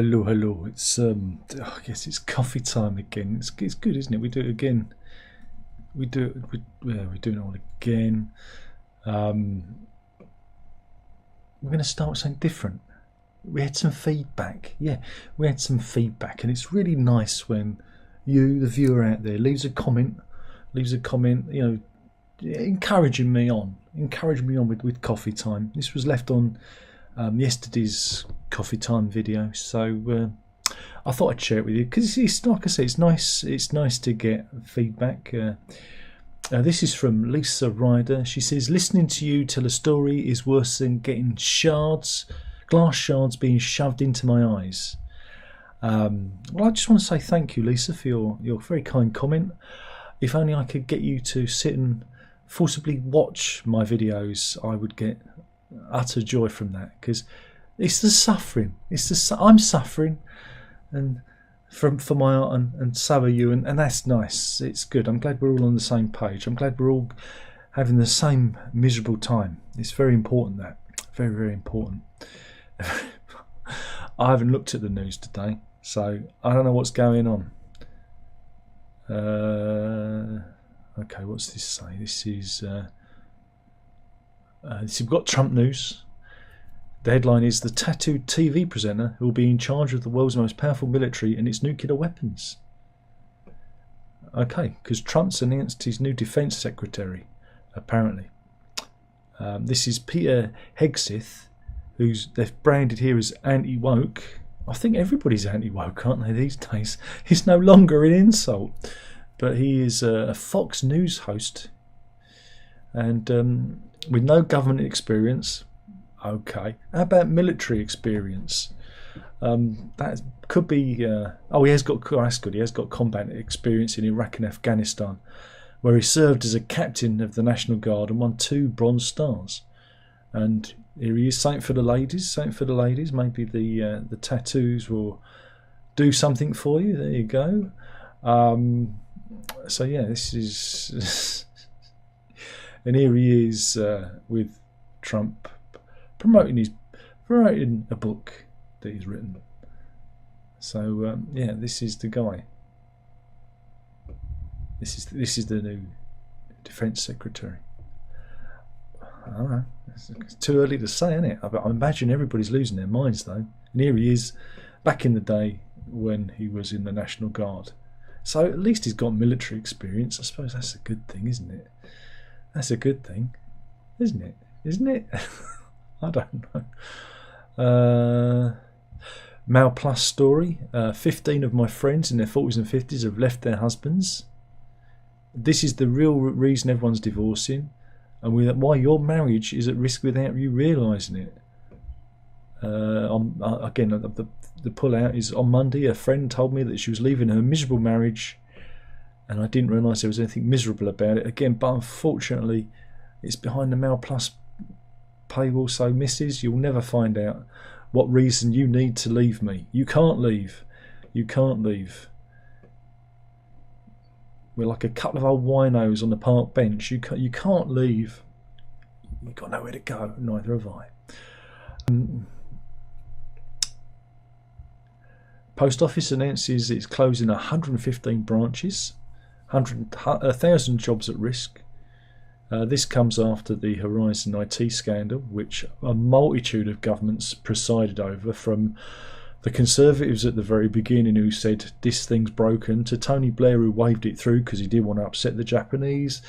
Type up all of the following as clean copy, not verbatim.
hello. It's I guess it's coffee time again. It's good, isn't it? We do it again. We're doing it all again. We're going to start with something different. We had some feedback. Yeah, we had some feedback, and it's really nice when you, the viewer out there, leaves a comment. You know, encouraging me on with coffee time. This was left on yesterday's coffee time video, so I thought I'd share it with you because it's like I say, it's nice to get feedback. This is from Lisa Ryder. She says, listening to you tell a story is worse than getting glass shards being shoved into my eyes. Well, I just want to say thank you, Lisa, for your very kind comment. If only I could get you to sit and forcibly watch my videos, I would get utter joy from that, because it's the suffering. I'm suffering, and for my art, and so are you, and that's nice. It's good. I'm glad we're all on the same page. I'm glad we're all having the same miserable time. It's very important, that very, very important. I haven't looked at the news today, so I don't know what's going on. Okay, what's this say? This is we've got Trump news. The headline is, the tattooed TV presenter who will be in charge of the world's most powerful military and its nuclear weapons. Okay, because Trump's announced his new defence secretary, apparently. This is Peter Hegseth, who's they've branded here as anti-woke. I think everybody's anti-woke, aren't they, these days? It's no longer an insult. But he is a Fox News host, and with no government experience. Okay, how about military experience? That could be. Oh, he has got. Oh, that's good. He has got combat experience in Iraq and Afghanistan, where he served as a captain of the National Guard and won 2 Bronze Stars. And here he is, something for the ladies. Maybe the tattoos will do something for you. There you go. So yeah, this is, and here he is with Trump promoting a book that he's written. So yeah, this is the guy. This is the new defence secretary. I don't know. It's too early to say, isn't it? I imagine everybody's losing their minds though. And here he is, back in the day when he was in the National Guard. So at least he's got military experience. I suppose that's a good thing, isn't it? That's a good thing, isn't it? Isn't it? I don't know. Mal Plus story. 15 of my friends in their 40s and 50s have left their husbands. This is the real reason everyone's divorcing, and why your marriage is at risk without you realising it. Again, the pull-out is on Monday. A friend told me that she was leaving her miserable marriage, and I didn't realise there was anything miserable about it. Again, but unfortunately, it's behind the Mal Plus paywall. So, missus, you'll never find out what reason you need to leave me. You can't leave. You can't leave. We're like a couple of old winos on the park bench. You can't leave. You've got nowhere to go. Neither have I. Post Office announces it's closing 115 branches, 1,000 jobs at risk. This comes after the Horizon IT scandal, which a multitude of governments presided over, from the Conservatives at the very beginning who said this thing's broken, to Tony Blair who waved it through because he didn't want to upset the Japanese,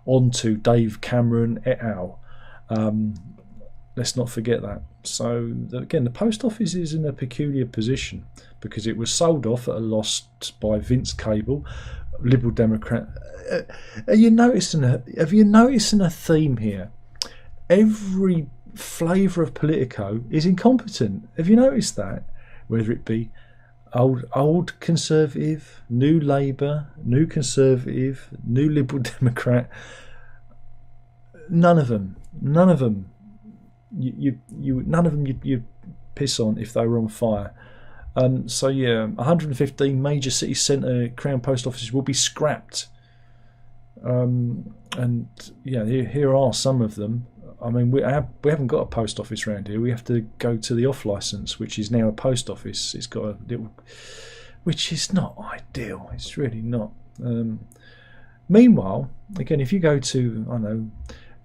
on to Dave Cameron et al. Let's not forget that. So again, the Post Office is in a peculiar position because it was sold off at a loss by Vince Cable, Liberal Democrat. Have you noticed a theme here? Every flavour of Politico is incompetent. Have you noticed that? Whether it be old Conservative, new Labour, new Conservative, new Liberal Democrat, none of them. None of them you'd piss on if they were on fire. So yeah, 115 major city centre Crown Post offices will be scrapped. And yeah, here are some of them. I mean, we haven't got a post office around here. We have to go to the off licence, which is now a post office. It's got a little, which is not ideal. It's really not. Meanwhile, again, if you go to, I don't know,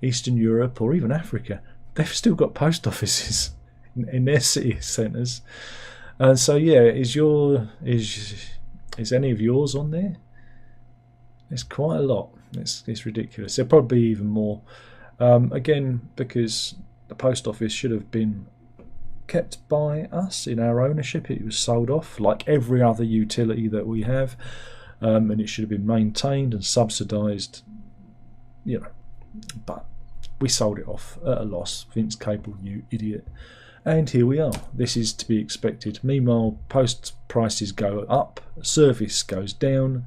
Eastern Europe or even Africa, they've still got post offices in their city centres. And so, yeah, is any of yours on there? It's quite a lot. It's ridiculous. There'll probably be even more. Again, because the post office should have been kept by us in our ownership. It was sold off like every other utility that we have, and it should have been maintained and subsidised, you know. But we sold it off at a loss. Vince Cable, you idiot. And here we are. This is to be expected. Meanwhile, post prices go up, service goes down,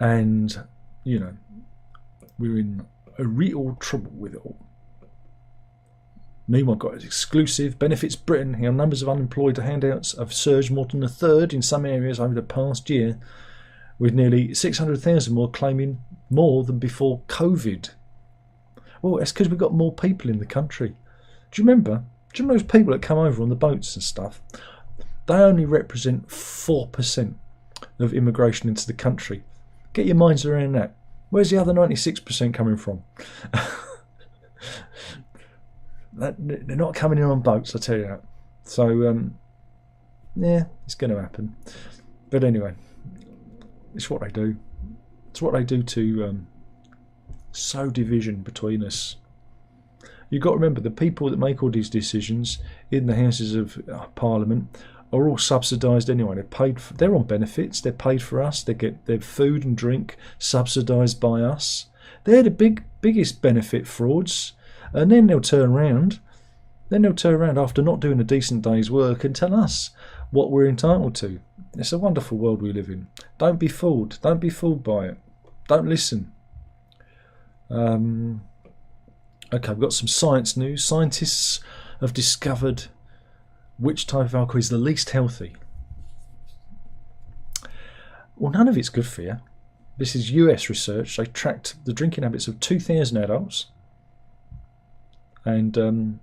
and, you know, we're in a real trouble with it all. Meanwhile, got its exclusive benefits Britain. How numbers of unemployed handouts have surged more than a third in some areas over the past year, with nearly 600,000 more claiming more than before COVID. Well, it's because we've got more people in the country. Do you remember those people that come over on the boats and stuff? They only represent 4% of immigration into the country. Get your minds around that. Where's the other 96% coming from? They're not coming in on boats, I tell you that. So, yeah, it's going to happen. But anyway, it's what they do. It's what they do to sow division between us. You've got to remember, the people that make all these decisions in the Houses of Parliament are all subsidised anyway. They're on benefits. They're paid for us. They get their food and drink subsidised by us. They're the biggest benefit frauds. And then they'll turn around. After not doing a decent day's work and tell us what we're entitled to. It's a wonderful world we live in. Don't be fooled. Don't be fooled by it. Don't listen. Okay, we've got some science news. Scientists have discovered which type of alcohol is the least healthy. Well, none of it's good for you. This is US research. They tracked the drinking habits of 2,000 adults. And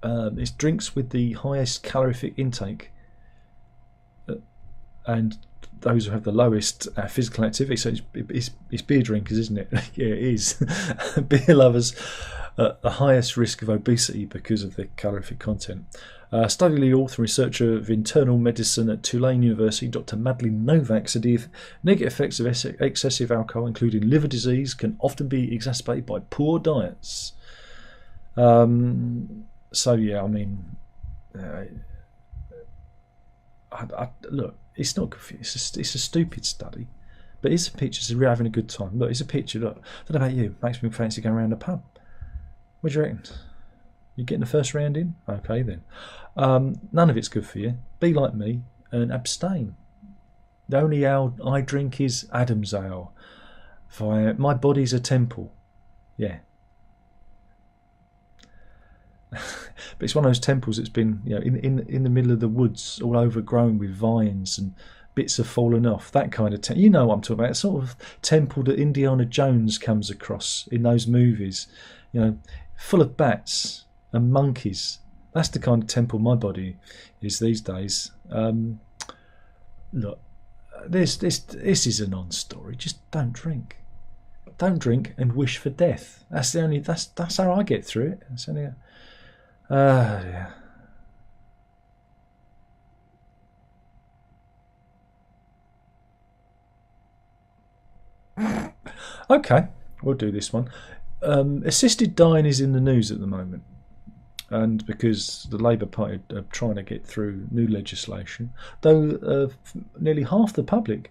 it's drinks with the highest calorific intake and those who have the lowest physical activity. So it's beer drinkers, isn't it? Yeah, it is. Beer lovers at the highest risk of obesity because of the calorific content. Study lead author and researcher of internal medicine at Tulane University, Dr. Madeline Novak, said the negative effects of excessive alcohol, including liver disease, can often be exacerbated by poor diets. So yeah, I mean, look, it's not good for you. It's a stupid study, but it's a picture. So we're having a good time. Look, it's a picture. Look, I don't know about you. Makes me fancy going around the pub. What do you reckon? You getting the first round in? Okay then. None of it's good for you. Be like me and abstain. The only ale I drink is Adam's ale. My body's a temple. Yeah. But it's one of those temples that's been, you know, in the middle of the woods, all overgrown with vines and bits have fallen off. That kind of temple. You know what I'm talking about. It's sort of temple that Indiana Jones comes across in those movies. You know, full of bats and monkeys. That's the kind of temple my body is these days. Look, this is a non-story. Just don't drink. Don't drink and wish for death. That's how I get through it. That's only yeah. Okay, we'll do this one. Assisted dying is in the news at the moment, and because the Labour Party are trying to get through new legislation, though nearly half the public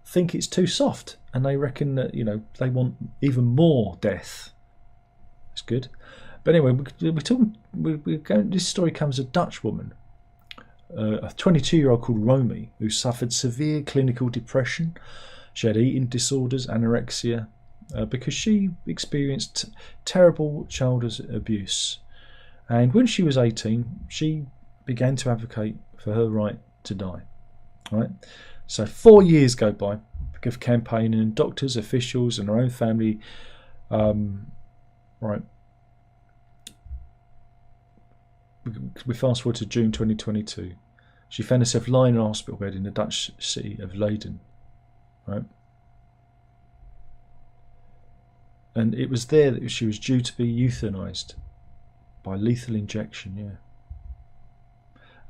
think it's too soft, and they reckon that, you know, they want even more death. It's good. But anyway, this story comes of a Dutch woman, a 22-year-old called Romy, who suffered severe clinical depression. She had eating disorders, anorexia, because she experienced terrible childhood abuse. And when she was 18, she began to advocate for her right to die. Right? So 4 years go by, lack of campaigning, and doctors, officials, and her own family. Right. We fast forward to June 2022. She found herself lying in a hospital bed in the Dutch city of Leiden. Right. And it was there that she was due to be euthanized by lethal injection. Yeah.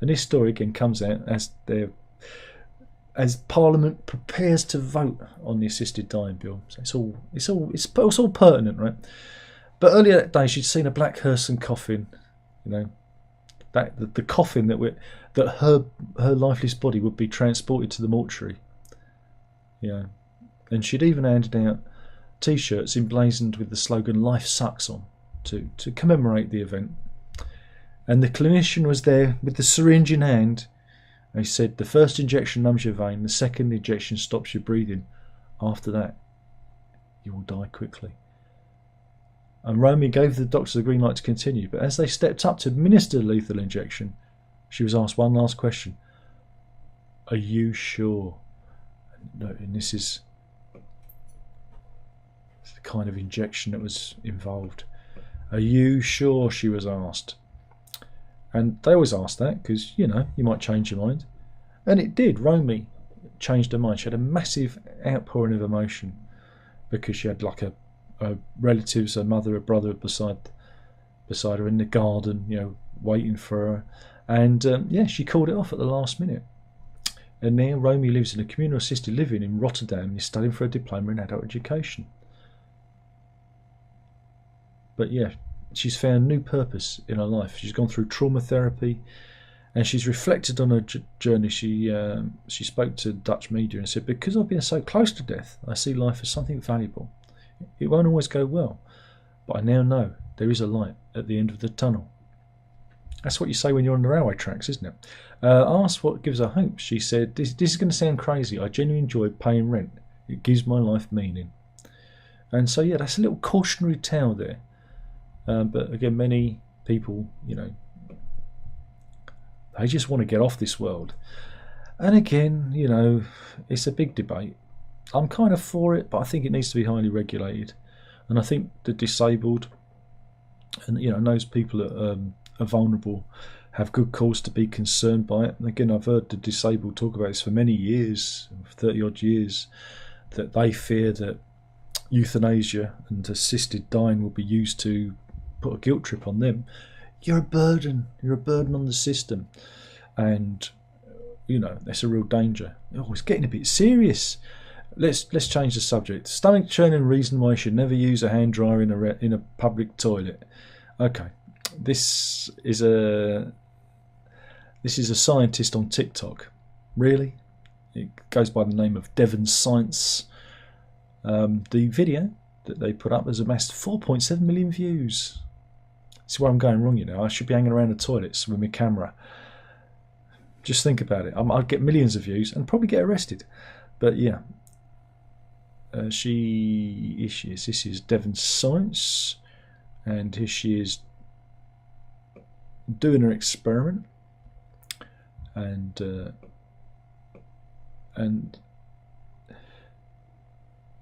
And this story again comes out as Parliament prepares to vote on the assisted dying bill. So it's all pertinent, right? But earlier that day, she'd seen a black hearse and coffin, you know, that the coffin that her lifeless body would be transported to the mortuary. Yeah, and she'd even handed out T-shirts emblazoned with the slogan "Life sucks" on to commemorate the event. And the clinician was there with the syringe in hand. And he said, the first injection numbs your vein, the second injection stops your breathing. After that, you will die quickly. And Romy gave the doctor the green light to continue. But as they stepped up to administer the lethal injection, she was asked one last question. Are you sure? And this is the kind of injection that was involved. Are you sure? She was asked. And they always ask that because, you know, you might change your mind. And it did. Romy changed her mind. She had a massive outpouring of emotion because she had like a relatives, her mother, her brother beside her in the garden, you know, waiting for her. And yeah, she called it off at the last minute. And now Romy lives in a communal assisted living in Rotterdam and is studying for a diploma in adult education. But yeah, she's found new purpose in her life. She's gone through trauma therapy, and she's reflected on her journey. She spoke to Dutch media and said, "Because I've been so close to death, I see life as something valuable. It won't always go well, but I now know there is a light at the end of the tunnel." That's what you say when you're on the railway tracks, isn't it? Asked what gives her hope, she said, this is going to sound crazy. I genuinely enjoy paying rent. It gives my life meaning. And so, yeah, that's a little cautionary tale there. But again, many people, you know, they just want to get off this world. And again, you know, it's a big debate. I'm kind of for it, but I think it needs to be highly regulated. And I think the disabled and, you know, those people that are vulnerable have good cause to be concerned by it. And again, I've heard the disabled talk about this for many years, 30 odd years, that they fear that euthanasia and assisted dying will be used to put a guilt trip on them. You're a burden on the system, and you know that's a real danger. Oh, it's getting a bit serious. Let's change the subject. Stomach churning reason why you should never use a hand dryer in a public toilet. Okay, this is a scientist on TikTok. Really, it goes by the name of Devon Science. The video that they put up has amassed 4.7 million views. See where I'm going wrong, you know. I should be hanging around the toilets with my camera. Just think about it. I'd get millions of views and probably get arrested. But yeah, this is Devon Science, and here she is doing her experiment, and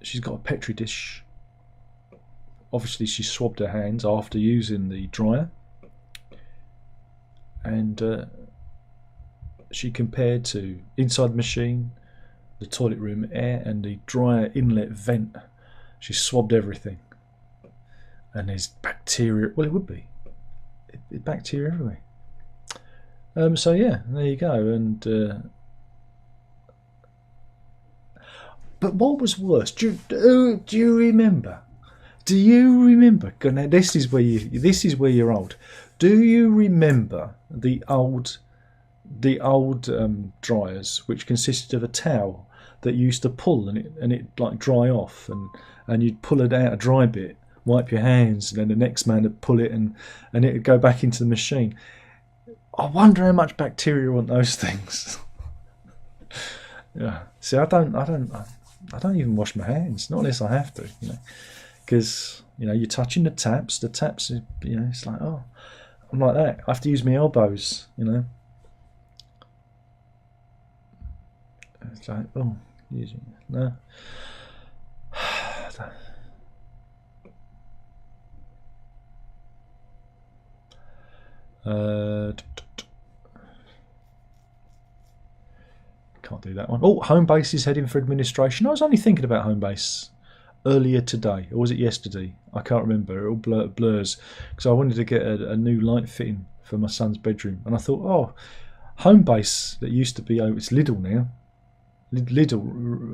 she's got a petri dish. Obviously, she swabbed her hands after using the dryer, and she compared to inside the machine, the toilet room air, and the dryer inlet vent. She swabbed everything, and there's bacteria. Well, it would be bacteria everywhere. So yeah, there you go. And but what was worse? Do you remember? Do you remember? Now this is where you're old. Do you remember the old dryers, which consisted of a towel that you used to pull and it like dry off, and you'd pull it out a dry bit, wipe your hands, and then the next man would pull it and it would go back into the machine. I wonder how much bacteria are on those things. Yeah. See, I don't even wash my hands, not unless I have to, you know. Because, you know, you're touching the taps, you know, it's like, oh, I'm like that. I have to use my elbows, you know. It's like, oh, No. Can't do that one. Oh, Homebase is heading for administration. I was only thinking about Homebase earlier today, or was it yesterday? I can't remember. It all blurs because I wanted to get a new light fitting for my son's bedroom, and I thought, oh, Homebase that used to be, oh, it's Lidl now. Lidl,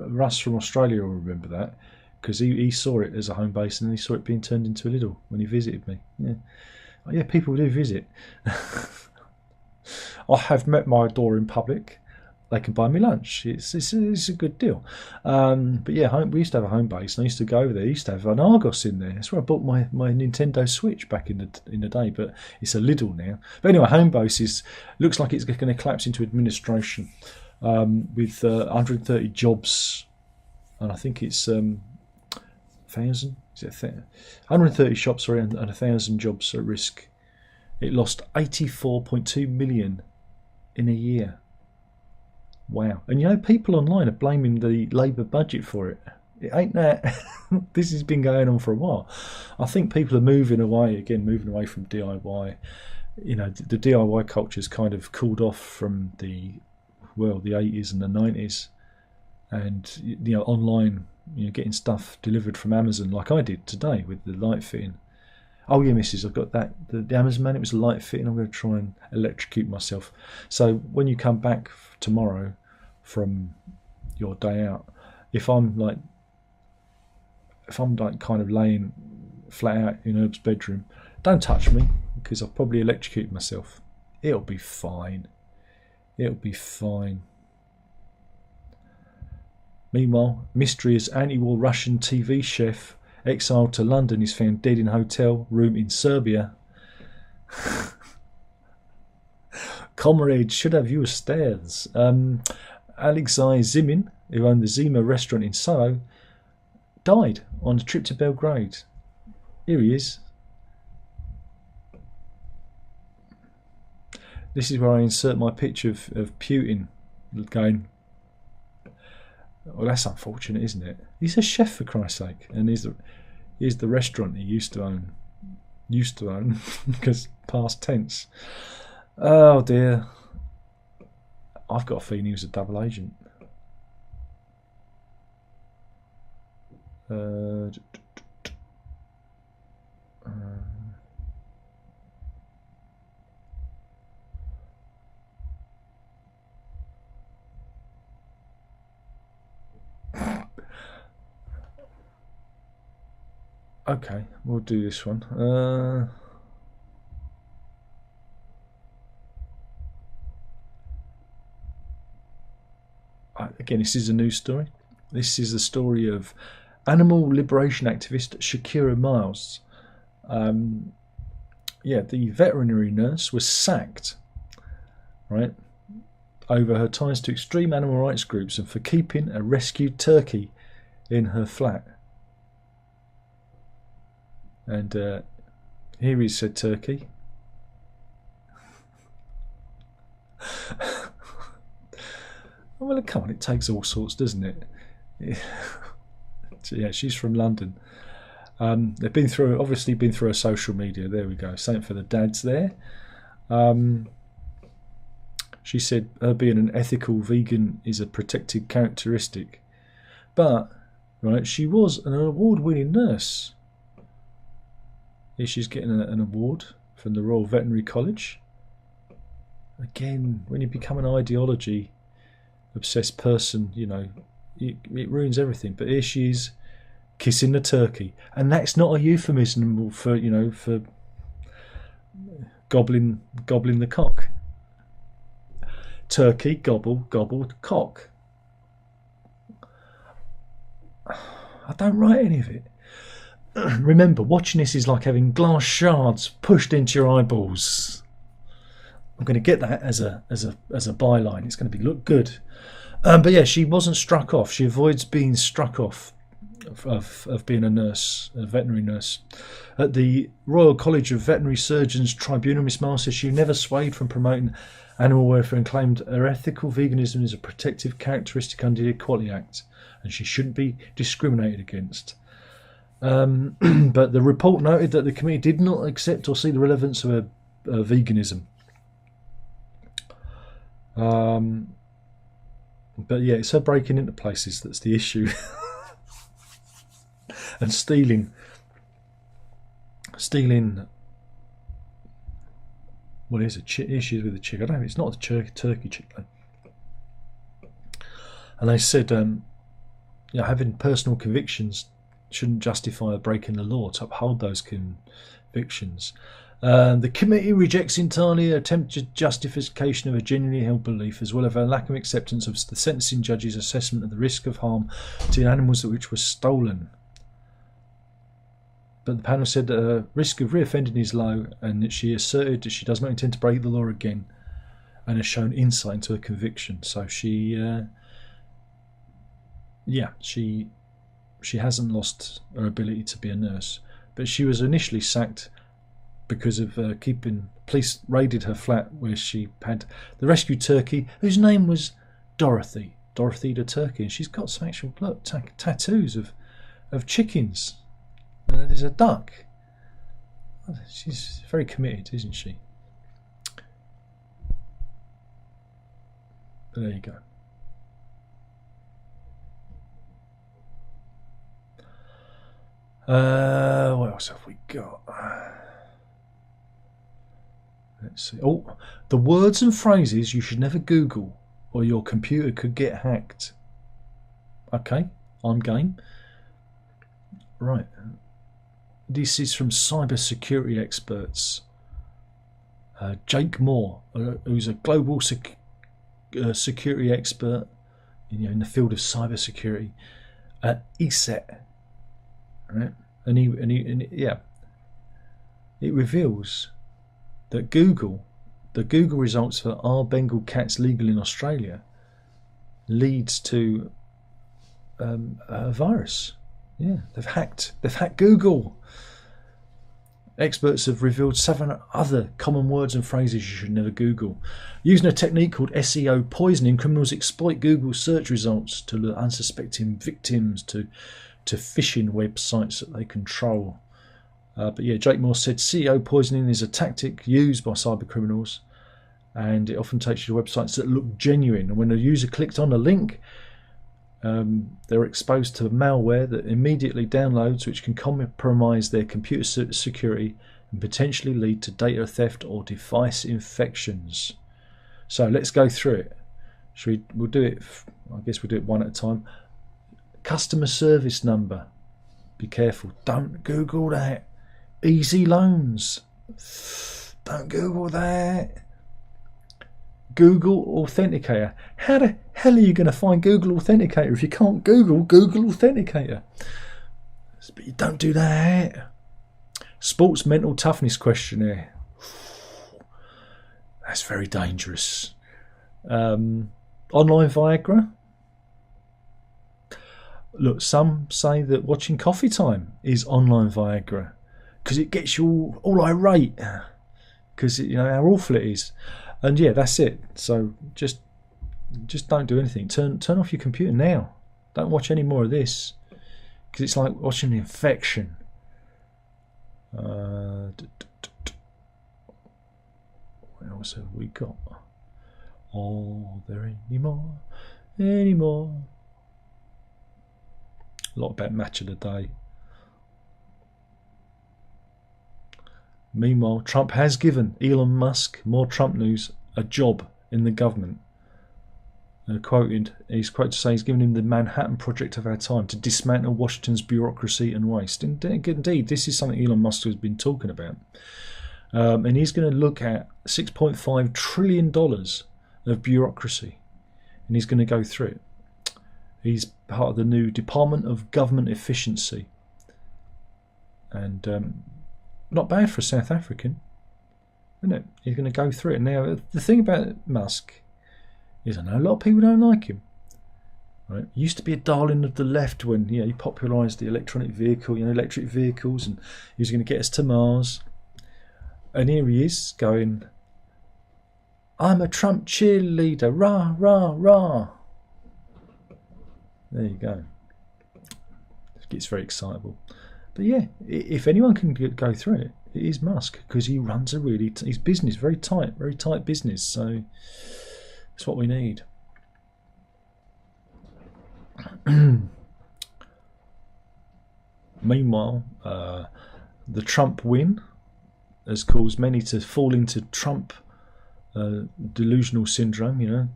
Russ from Australia will remember that because he saw it as a Homebase and then he saw it being turned into a Lidl when he visited me. Yeah, oh, yeah, people do visit. I have met my door in public. They can buy me lunch. It's a good deal. But yeah, we used to have a Homebase, and I used to go over there. I used to have an Argos in there. That's where I bought my Nintendo Switch back in the day. But it's a Lidl now. But anyway, Homebase looks like it's going to collapse into administration with 130 jobs, and I think it's 1,000. Is it 130 shops around and 1,000 jobs at risk. It lost 84.2 million in a year. Wow. And you know, people online are blaming the Labour budget for it. It ain't that. This has been going on for a while. I think people are moving away from DIY. You know, the DIY culture's kind of cooled off from the 80s and the 90s. And, you know, online, you know, getting stuff delivered from Amazon like I did today with the light fitting. Oh yeah, missus, I've got that. The Amazon man, it was a light fitting. I'm going to try and electrocute myself. So when you come back tomorrow from your day out, if I'm kind of laying flat out in Herb's bedroom, don't touch me because I'll probably electrocute myself. It'll be fine. It'll be fine. Meanwhile, mysterious anti-war Russian TV chef exiled to London is found dead in hotel room in Serbia. Comrades should have used stairs. Alexei Zimin, who owned the Zima restaurant in Soho, died on a trip to Belgrade. Here he is. This is where I insert my picture of Putin going, well, that's unfortunate, isn't it? He's a chef, for Christ's sake, and here's the restaurant he used to own, because past tense. Oh dear, I've got a feeling he was a double agent. Okay, we'll do this one. Again, this is a news story. This is the story of animal liberation activist Shakira Miles. Yeah, the veterinary nurse was sacked, right, over her ties to extreme animal rights groups and for keeping a rescued turkey in her flat. And here is said turkey. Well, come on, it takes all sorts, doesn't it? Yeah, she's from London. They've obviously been through her social media. There we go. Same for the dads there. She said her being an ethical vegan is a protected characteristic. But, right, she was an award-winning nurse. Here she's getting an award from the Royal Veterinary College. Again, when you become an ideology obsessed person, you know, it ruins everything. But here she is kissing the turkey, and that's not a euphemism for, you know, for gobbling the cock. Turkey gobble cock. I don't write any of it. Remember, watching this is like having glass shards pushed into your eyeballs. I'm going to get that as a byline. It's going to look good. But yeah, she wasn't struck off. She avoids being struck off of being a nurse, a veterinary nurse. At the Royal College of Veterinary Surgeons Tribunal, Miss Miles says she never swayed from promoting animal welfare and claimed her ethical veganism is a protective characteristic under the Equality Act and she shouldn't be discriminated against. But the report noted that the committee did not accept or see the relevance of her veganism. But yeah, it's her breaking into places that's the issue. And stealing. What is it? Issues with the chick. I don't know. It's not the turkey chick though. And they said, having personal convictions shouldn't justify breaking the law to uphold those convictions. The committee rejects entirely attempted justification of a genuinely held belief, as well as a lack of acceptance of the sentencing judge's assessment of the risk of harm to the animals which were stolen. But the panel said that the risk of reoffending is low, and that she asserted that she does not intend to break the law again, and has shown insight into her conviction. So she hasn't lost her ability to be a nurse, but she was initially sacked because of police raided her flat where she had the rescued turkey, whose name was Dorothy the turkey, and she's got some actual tattoos of chickens. And there's a duck. She's very committed, isn't she? But there you go. What else have we got? Let's see. Oh, the words and phrases you should never Google or your computer could get hacked. Okay, I'm game. Right. This is from cybersecurity experts. Jake Moore, who's a global security expert in the field of cybersecurity at ESET. Right? And it reveals that the Google results for "Are Bengal cats legal in Australia?" leads to a virus. Yeah, they've hacked Google. Experts have revealed 7 other common words and phrases you should never Google. Using a technique called SEO poisoning, criminals exploit Google's search results to lure unsuspecting victims to phishing websites that they control. But yeah, Jake Moore said SEO poisoning is a tactic used by cyber criminals, and it often takes you to websites that look genuine. And when a user clicked on a link, they're exposed to malware that immediately downloads, which can compromise their computer security and potentially lead to data theft or device infections. So let's go through it. We'll do it. I guess we'll do it one at a time. Customer service number. Be careful. Don't Google that. Easy loans. Don't Google that. Google Authenticator. How the hell are you going to find Google Authenticator if you can't Google Authenticator? But you don't do that. Sports mental toughness questionnaire. That's very dangerous. Online Viagra. Look, some say that watching Coffee Time is online Viagra because it gets you all irate because you know how awful it is. And yeah, that's it. So just don't do anything. Turn off your computer now. Don't watch any more of this because it's like watching an infection. What else have we got? Are there any more? A lot about match of the day. Meanwhile, Trump has given Elon Musk, more Trump news, a job in the government. He's quoted to say he's given him the Manhattan Project of our time to dismantle Washington's bureaucracy and waste. Indeed, this is something Elon Musk has been talking about. And he's going to look at $6.5 trillion of bureaucracy. And he's going to go through it. He's part of the new Department of Government Efficiency. And not bad for a South African, isn't it? He's going to go through it. Now, the thing about Musk is I know a lot of people don't like him. Right? He used to be a darling of the left when he popularised the electric vehicles, and he was going to get us to Mars. And here he is going, I'm a Trump cheerleader, rah, rah, rah. There you go. It gets very excitable. But yeah, if anyone can go through it, it is Musk, because he runs a really his business very tight business. So it's what we need. Meanwhile, the Trump win has caused many to fall into Trump delusional syndrome. You know,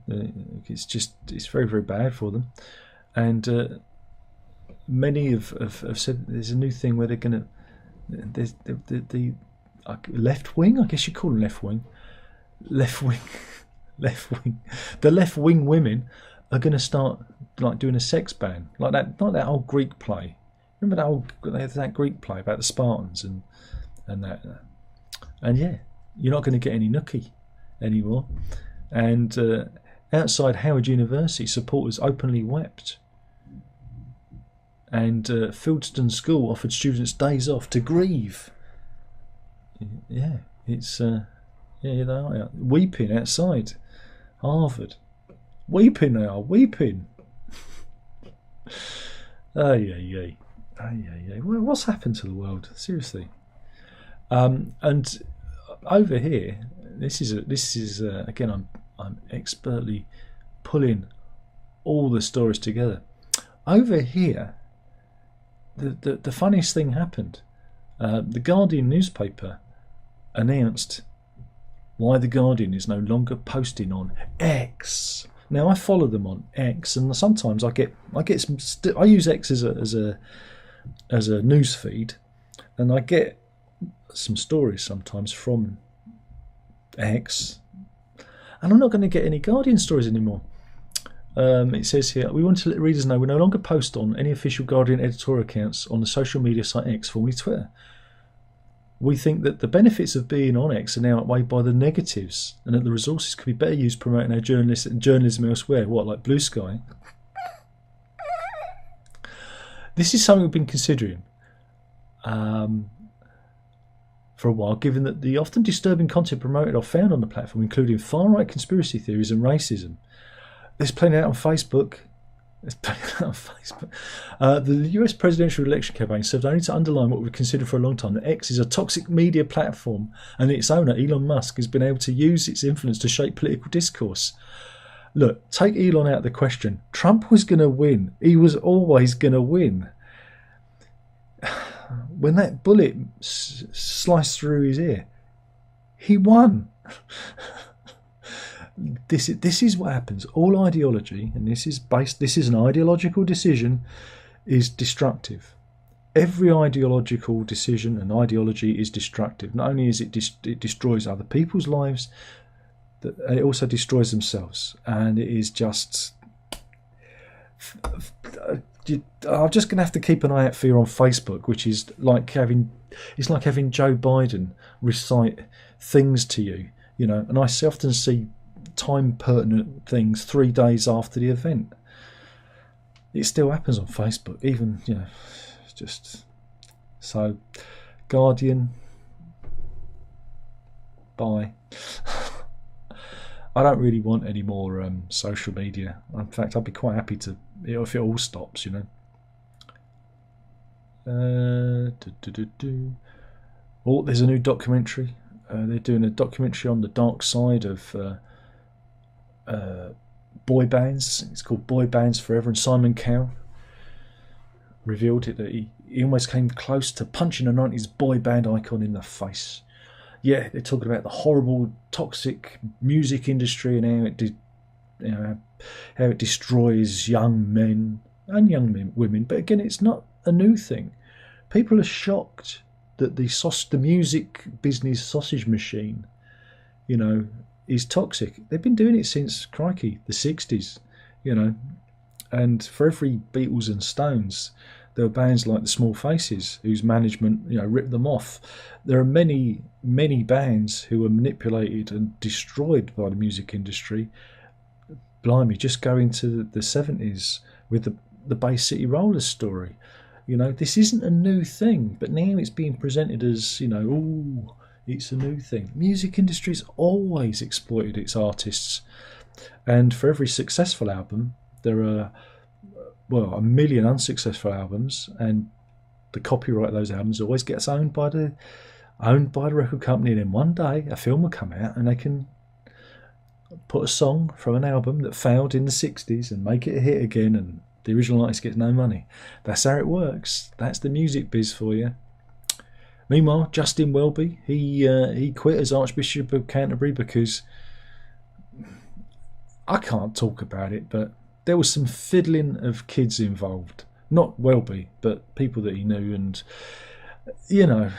it's very, very bad for them, and many have said there's a new thing where they're going to, there's the left wing, I guess you call them left wing, the left wing women are going to start like doing a sex ban, like that old Greek play. Remember that Greek play about the Spartans and that, and yeah, you're not going to get any nookie anymore. And outside Howard University, supporters openly wept. And Fieldstone School offered students days off to grieve. Yeah, it's yeah, they are weeping outside Harvard. Weeping, they are weeping. Ay. What's happened to the world? Seriously. And over here, this is again, I'm expertly pulling all the stories together. Over here, the funniest thing happened. The Guardian newspaper announced why the Guardian is no longer posting on X. Now I follow them on X, and sometimes I get some. I use X as a news feed, and I get some stories sometimes from X, and I'm not going to get any Guardian stories anymore. It says here, we want to let readers know we no longer post on any official Guardian editorial accounts on the social media site X, formerly Twitter. We think that the benefits of being on X are now outweighed by the negatives, and that the resources could be better used promoting our journalism elsewhere. What, like Blue Sky? This is something we've been considering for a while, given that the often disturbing content promoted or found on the platform, including far-right conspiracy theories and racism. There's plenty out on Facebook. The US presidential election campaign served only to underline what we've considered for a long time, that X is a toxic media platform, and its owner, Elon Musk, has been able to use its influence to shape political discourse. Look, take Elon out of the question. Trump was going to win. He was always going to win. When that bullet sliced through his ear, he won. This is what happens. All ideology, and this is an ideological decision, is destructive. Every ideological decision and ideology is destructive. Not only is it destroys other people's lives, it also destroys themselves. And it is just, I'm just going to have to keep an eye out for you on Facebook, which is like having Joe Biden recite things to you, you know. And I often see time pertinent things 3 days after the event. It still happens on Facebook, even, you know, just so. Guardian, bye. I don't really want any more social media. In fact, I'd be quite happy to, if it all stops, you know. Oh, there's a new documentary. They're doing a documentary on the dark side of boy bands. It's called Boy Bands Forever, and Simon Cowell revealed it that he almost came close to punching a 90s boy band icon in the face. Yeah, they're talking about the horrible, toxic music industry and how it destroys young men and young women. But again, it's not a new thing. People are shocked that the music business sausage machine, you know, is toxic. They've been doing it since, crikey, the 60s, you know. And for every Beatles and Stones, there were bands like the Small Faces whose management, you know, ripped them off. There are many, many bands who were manipulated and destroyed by the music industry. Blimey, just go into the 70s with the Bay City Rollers story. You know, this isn't a new thing, but now it's being presented as, you know, ooh, It's a new thing. Music industry's always exploited its artists, and for every successful album, there are, well, a million unsuccessful albums, and the copyright of those albums always gets owned by the record company. And then one day a film will come out and they can put a song from an album that failed in the 60s and make it a hit again, and the original artist gets no money. That's how it works. That's the music biz for you. Meanwhile, Justin Welby, he quit as Archbishop of Canterbury because, I can't talk about it, but there was some fiddling of kids involved. Not Welby, but people that he knew. And, you know,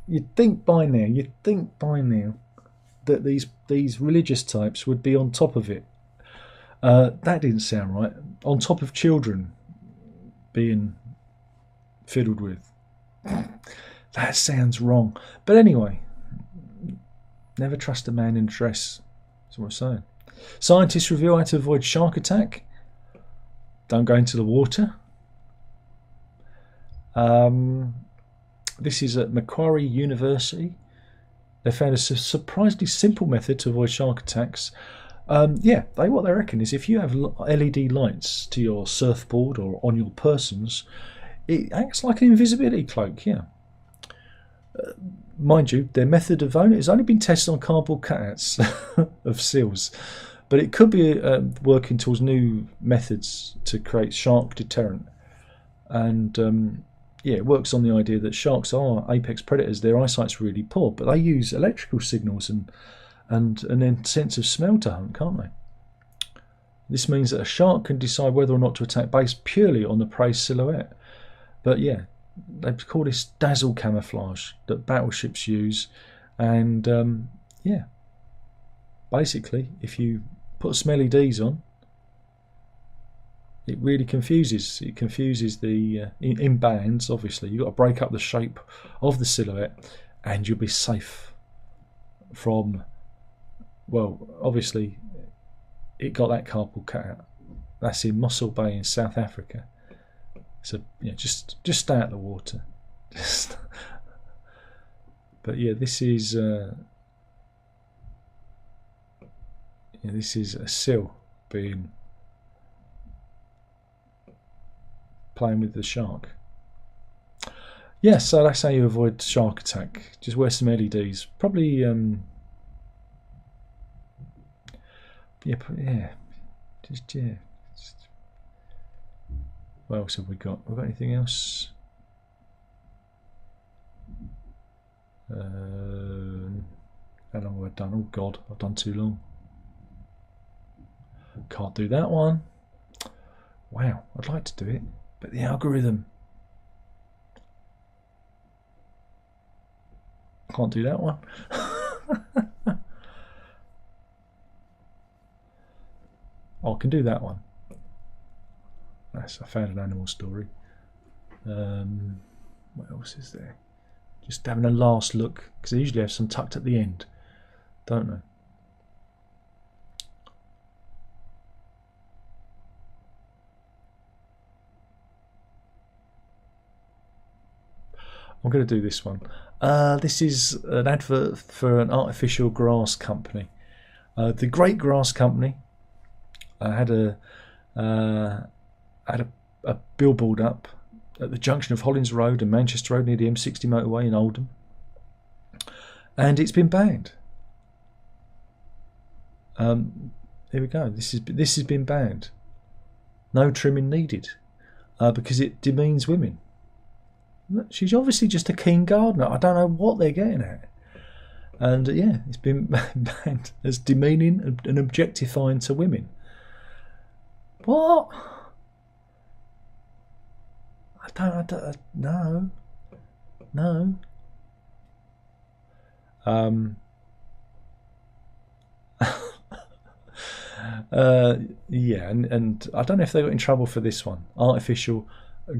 you'd think by now that these religious types would be on top of it. That didn't sound right. On top of children being fiddled with. That sounds wrong. But anyway, never trust a man in a dress. That's what I'm saying. Scientists reveal how to avoid shark attack. Don't go into the water. This is at Macquarie University. They found a surprisingly simple method to avoid shark attacks. What they reckon is if you have LED lights to your surfboard or on your persons, it acts like an invisibility cloak. Yeah. Mind you, their method of owning it has only been tested on cardboard cutouts of seals, but it could be working towards new methods to create shark deterrent. And it works on the idea that sharks are apex predators. Their eyesight's really poor, but they use electrical signals and then sense of smell to hunt, can't they? This means that a shark can decide whether or not to attack based purely on the prey's silhouette. But yeah, they call this dazzle camouflage that battleships use. And basically, if you put some LEDs on, it really confuses. It confuses the in bands. Obviously, you've got to break up the shape of the silhouette, and you'll be safe from. Well, obviously, it got that cardboard cutout. That's in Mossel Bay in South Africa. So just stay out of the water. But yeah, this is a seal playing with the shark. Yeah, so that's how you avoid shark attack. Just wear some LEDs. Probably what else have we got? Have we got anything else? How long have I done? Oh God, I've done too long. Can't do that one. Wow, I'd like to do it, but the algorithm. Can't do that one. I can do that one. I found an animal story. What else is there? Just having a last look, because they usually have some tucked at the end, don't they? I'm going to do this one. This is an advert for artificial grass company. The Great Grass Company had a billboard up at the junction of Hollins Road and Manchester Road near the M60 motorway in Oldham, and it's been banned. Here we go. This has been banned. No trimming needed, because it demeans women. She's obviously just a keen gardener. I don't know what they're getting at. And it's been banned as demeaning and objectifying to women. What? I don't no. And I don't know if they got in trouble for this one. Artificial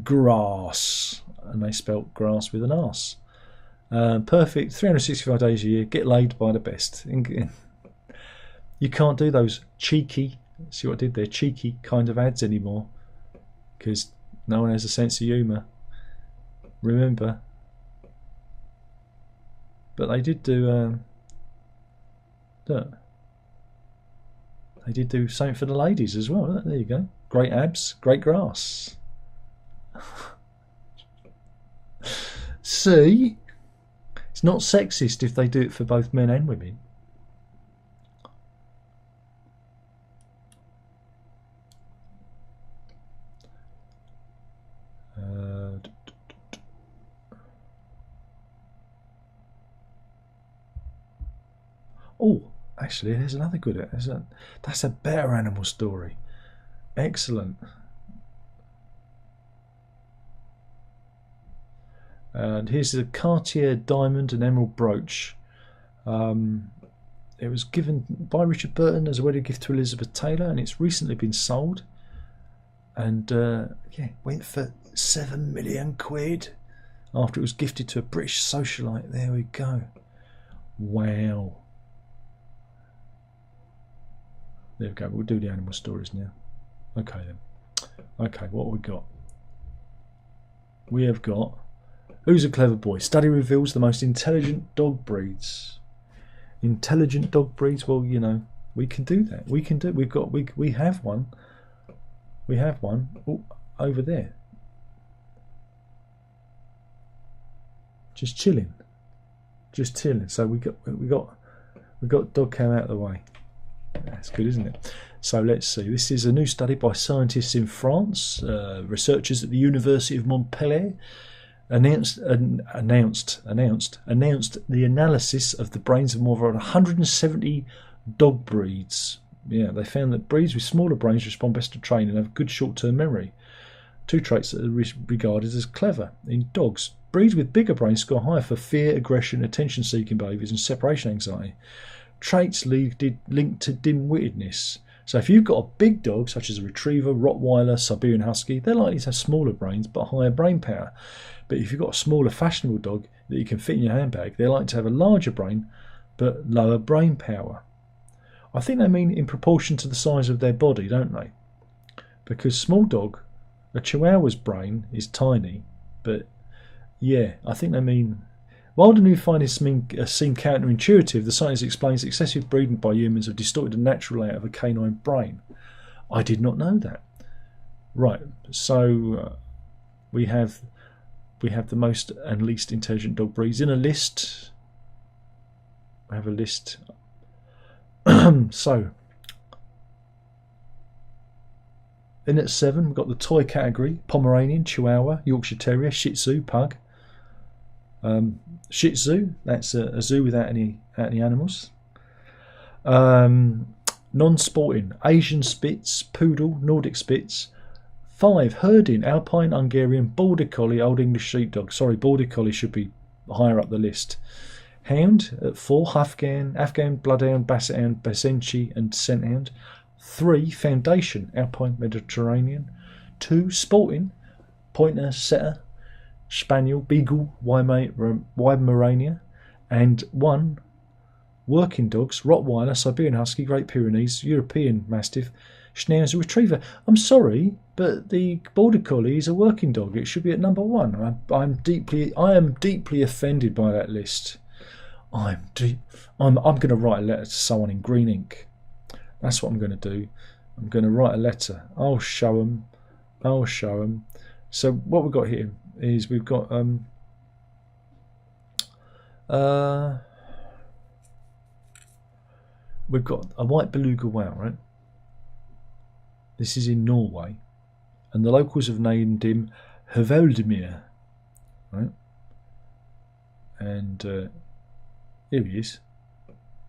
grass, and they spelt grass with an arse. Perfect, 365 days a year, get laid by the best. You can't do those cheeky, see what I did there, cheeky kind of ads anymore, because no one has a sense of humour. Remember, But they did do look, they did do something for the ladies as well. Look, there you go. Great abs, great grass. See? It's not sexist if they do it for both men and women. Oh, actually, there's another good. That's a better animal story. Excellent. And here's the Cartier diamond and emerald brooch. It was given by Richard Burton as a wedding gift to Elizabeth Taylor, and it's recently been sold. And yeah, went for £7 million after it was gifted to a British socialite. There we go. Wow. There we go. We'll do the animal stories now. Okay then. Okay, what have we got? We have got Who's a Clever Boy? Study reveals the most intelligent dog breeds. Intelligent dog breeds. Well, you know, we can do that. We can do. We have one. We have one over there. Just chilling. Just chilling. So we got dog cam out of the way. That's good, isn't it? So let's see. This is a new study by scientists in France. Researchers at the University of Montpellier announced the analysis of the brains of more than 170 dog breeds. Yeah, they found that breeds with smaller brains respond best to training and have good short-term memory. Two traits that are regarded as clever in dogs. Breeds with bigger brains score higher for fear, aggression, attention-seeking behaviours and separation anxiety. Traits linked to dim-wittedness. So if you've got a big dog, such as a Retriever, Rottweiler, Siberian Husky, they're likely to have smaller brains but higher brain power. But if you've got a smaller, fashionable dog that you can fit in your handbag, they're likely to have a larger brain but lower brain power. I think they mean in proportion to the size of their body, don't they? Because small dog, a Chihuahua's brain is tiny, but yeah, I think they mean... While the new findings seem counterintuitive, the science explains excessive breeding by humans have distorted the natural layout of a canine brain. I did not know that. Right, so we have the most and least intelligent dog breeds in a list. I have a list. So, in at 7, we've got the toy category: Pomeranian, Chihuahua, Yorkshire Terrier, Shih Tzu, Pug. Shih Tzu, that's a zoo without any animals. Non-sporting: Asian Spitz, Poodle, Nordic Spitz. 5, herding: Alpine, Hungarian, Border Collie, Old English Sheepdog. Sorry, Border Collie should be higher up the list. Hound at 4, Afghan, Bloodhound, Basset Hound, Basenji and Scent Hound. 3, Foundation: Alpine, Mediterranean. 2, sporting: Pointer, Setter, Spaniel, Beagle, Weimaraner. And 1, working dogs: Rottweiler, Siberian Husky, Great Pyrenees, European Mastiff, Schnauzer, Retriever. I'm sorry, but the Border Collie is a working dog. It should be at number 1. I am deeply offended by that list. I'm going to write a letter to someone in green ink. That's what I'm going to do. I'm going to write a letter. I'll show them. So what we've got here is we've got a white beluga whale, right? This is in Norway, and the locals have named him Hvaldimir, right? And here he is.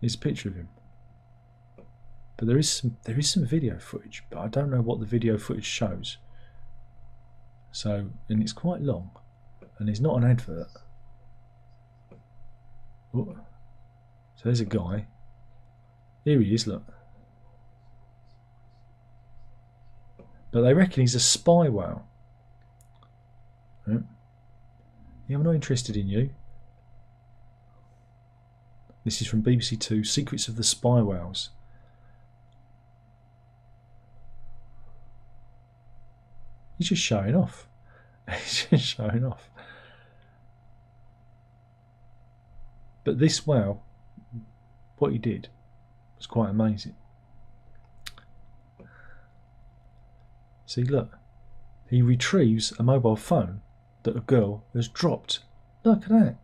Here's a picture of him. But there is some video footage, but I don't know what the video footage shows. So, and it's quite long, and it's not an advert. Oh. So there's a guy. Here he is, look. But they reckon he's a spy whale. Right? Yeah, I'm not interested in you. This is from BBC Two, Secrets of the Spy Whales. He's just showing off. He's just showing off. But this wow, what he did was quite amazing. See, look, he retrieves a mobile phone that a girl has dropped. Look at that.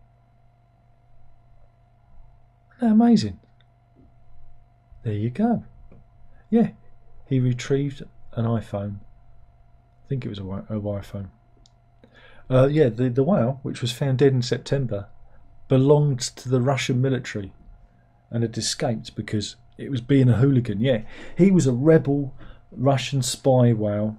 Isn't that amazing? There you go. Yeah, he retrieved an iPhone. I think it was a iPhone. Yeah, the whale, which was found dead in September, belonged to the Russian military and had escaped because it was being a hooligan. Yeah, he was a rebel Russian spy whale,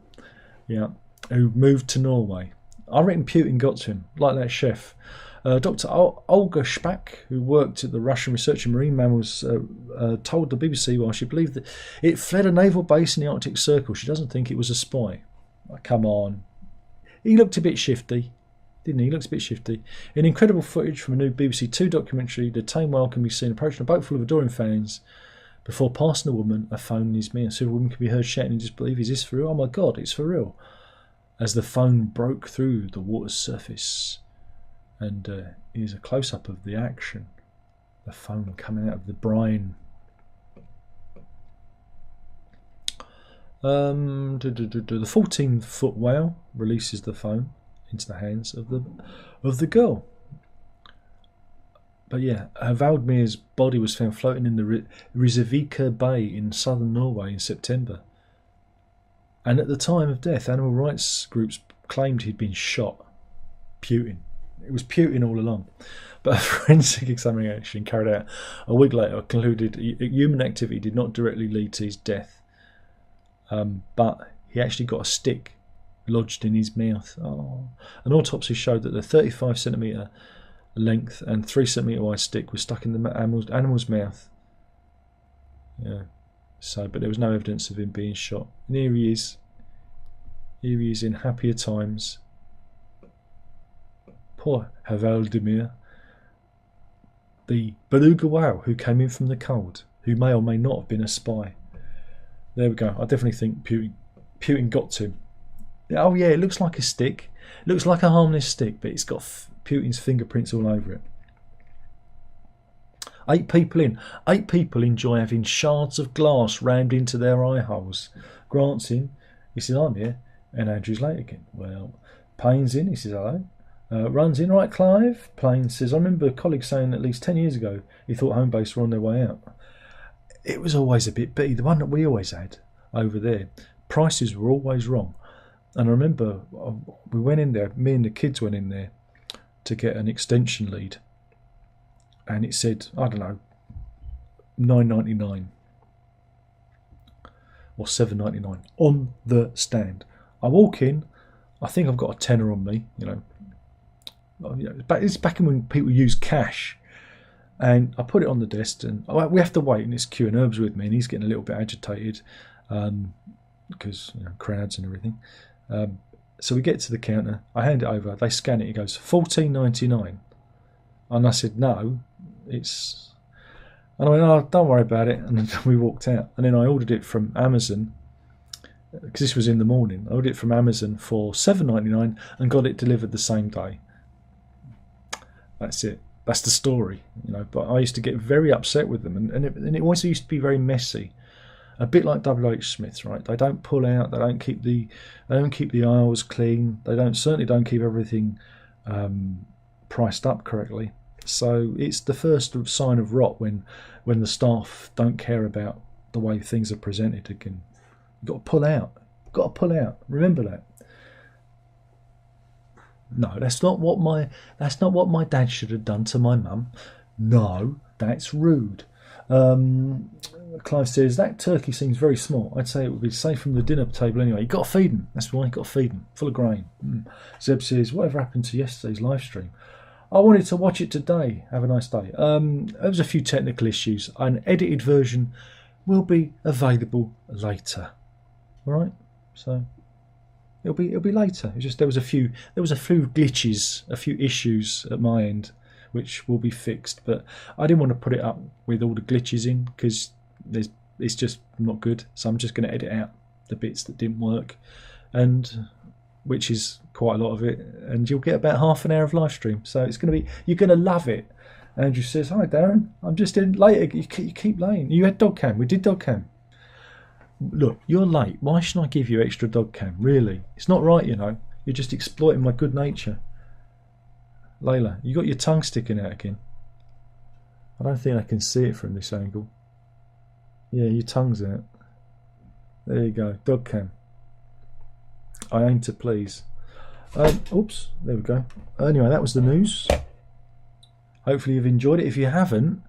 yeah, who moved to Norway. I reckon Putin got to him, like that chef. Dr. Olga Shpak, who worked at the Russian Research in Marine Mammals, told the BBC while she believed that it fled a naval base in the Arctic Circle. She doesn't think it was a spy. Oh, come on. He looked a bit shifty, didn't he? He looked a bit shifty. In incredible footage from a new BBC Two documentary, the tame whale can be seen approaching a boat full of adoring fans before passing a woman a phone in his mouth. So the woman can be heard shouting in disbelief, "Is this for real? Oh my God, it's for real." As the phone broke through the water's surface. And here's a close-up of the action. The phone coming out of the brine. The 14-foot whale releases the phone into the hands of the girl. But yeah, Valdmir's body was found floating in the Rizavika Bay in southern Norway in September. And at the time of death, animal rights groups claimed he'd been shot. Putin. It was Putin all along. But a forensic examination carried out a week later concluded human activity did not directly lead to his death. But he actually got a stick lodged in his mouth. Oh. An autopsy showed that the 35cm length and 3cm wide stick was stuck in the animal's mouth. Yeah. So, but there was no evidence of him being shot. And here he is. Here he is in happier times. Poor Valdimir. The beluga whale who came in from the cold, who may or may not have been a spy. There we go. I definitely think Putin got to him. Oh yeah, it looks like a stick. It looks like a harmless stick, but it's got Putin's fingerprints all over it. 8 people enjoy having shards of glass rammed into their eye holes. Grant's in. He says, "I'm here." And Andrew's late again. Well, Payne's in. He says, "Hello." Runs in. "Right, Clive." Payne says, "I remember a colleague saying at least 10 years ago he thought Homebase were on their way out." It was always a bit bitty. The one that we always had over there, prices were always wrong. And I remember we went in there, me and the kids went in there to get an extension lead. And it said, I don't know, $9.99 or $7.99 on the stand. I walk in, I think I've got a tenner on me, you know. But it's back in when people use cash. And I put it on the desk, and we have to wait, and it's Q and Herb's with me, and he's getting a little bit agitated because crowds and everything. So we get to the counter, I hand it over, they scan it, it goes $14.99. And I said, "No, it's..." And I went, "Oh, don't worry about it." And then we walked out. And then I ordered it from Amazon, because this was in the morning. I ordered it from Amazon for $7.99 and got it delivered the same day. That's it. That's the story, But I used to get very upset with them, and it also used to be very messy. A bit like WH Smith's, right? They don't pull out. They don't keep the aisles clean. They certainly don't keep everything priced up correctly. So it's the first sign of rot when the staff don't care about the way things are presented. Again, you've got to pull out. Remember that. No, that's not what my dad should have done to my mum. No, that's rude. Clive says, "That turkey seems very small. I'd say it would be safe from the dinner table anyway. You've got to feed them. That's why you've got to feed them. Full of grain." Zeb says, "Whatever happened to yesterday's live stream? I wanted to watch it today. Have a nice day." There was a few technical issues. An edited version will be available later. All right, so it'll be later. It's just there was a few glitches, a few issues at my end, which will be fixed. But I didn't want to put it up with all the glitches in because it's just not good. So I'm just going to edit out the bits that didn't work, and which is quite a lot of it. And you'll get about half an hour of live stream. So it's going to be, you're going to love it. Andrew says, hi Darren, I'm just in later. You keep laying. You had dog cam. We did dog cam. Look, you're late. Why should I give you extra dog cam? Really? It's not right, you know. You're just exploiting my good nature. Layla, you got your tongue sticking out again. I don't think I can see it from this angle. Yeah, your tongue's out. There you go. Dog cam. I aim to please. Oops, there we go. Anyway, that was the news. Hopefully you've enjoyed it. If you haven't,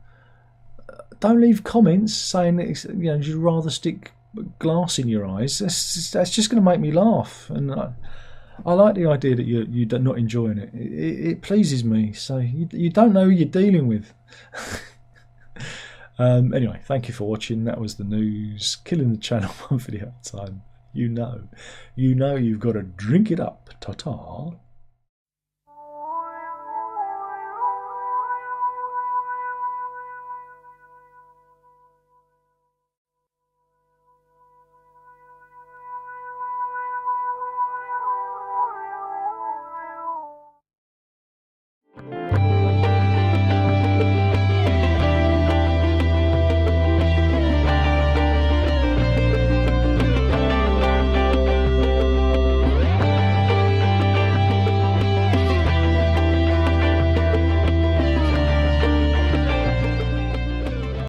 don't leave comments saying that you'd rather stick glass in your eyes. That's just going to make me laugh. And I like the idea that you're not enjoying it. It pleases me. So you don't know who you're dealing with. Anyway, thank you for watching. That was the news. Killing the channel one video at a time. You know you've got to drink it up. Ta-ta.